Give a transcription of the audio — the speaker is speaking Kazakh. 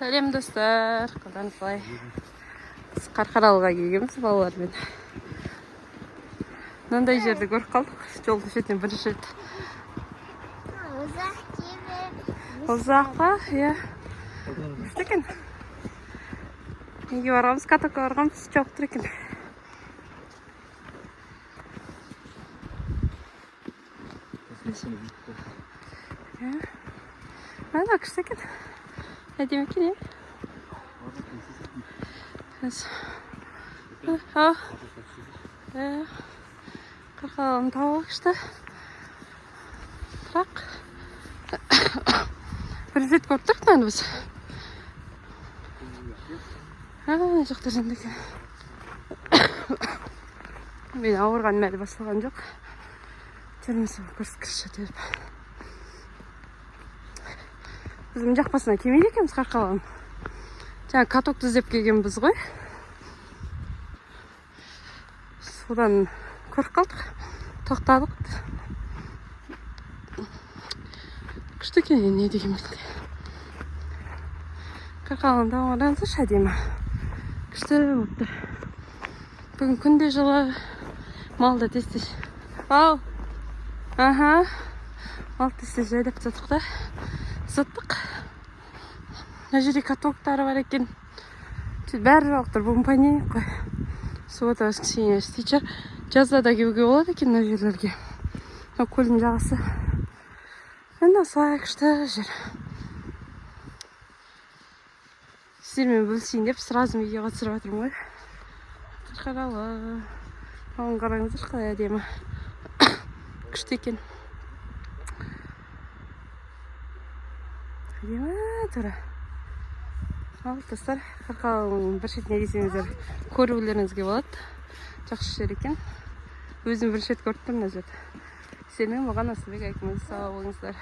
Сәлем достар, қалдан қалай? Біз Қарқаралыға келгенбіз балалармен. Мынандай жерді көріп қалдық. Жолдың шетінен бірінші рет. Ұзақ па? Иә. Күшті екен. Неге барғанбыз, катокқа барғанбыз, жоқ тұр екен. Ана күшті екен. Әдемі екен, Қарқаралының тауы күшті. Бірақ бірінші рет көріп тұрық мені біз. Жоқтар жынды екен. Мен ауырған мәлі басталған жоқ. Термесі көрсіткіш өтеліп. Біз мұн жақпасына келмейді екенбіз Қарқаралының. Жаңа катокты іздеп келгенбіз ғой. Содан көріп қалдық. Тоқтадық. Күшті екен, не деген бетінде. Қарқаралының тауына қараңыздаршы, әдемі. Күшті болыпты. Бүгін күн де жылы. Мал да тез-тез. Ау. Мал тез-тез жайдап жатық та. Саттық. Мына жерде катоктары бар екен. Бәрі жалықтыр. Бүгін понедельник қой. Суббота воскресенье істейді. Жазда да келуге болады екен мына жерлерге. Көлдің жағасы. Енді осылай күшті жер. Сіздермен бөлісейін деп сразу видеоға түсіріп жатырмын ғой. Қарқаралы. Оған қараңыздар қалай әдемі. Күшті екен. Әдемі тұра. Ал достар, Қарқаралының бір шетіне келсеңіздер көрулеріңізге болады. Жақсы жер екен. Өзім бірінші рет көріп тұрмын мына жерді. Сіздермен болған Асылбек Айкіміз. Сау болыңыздар.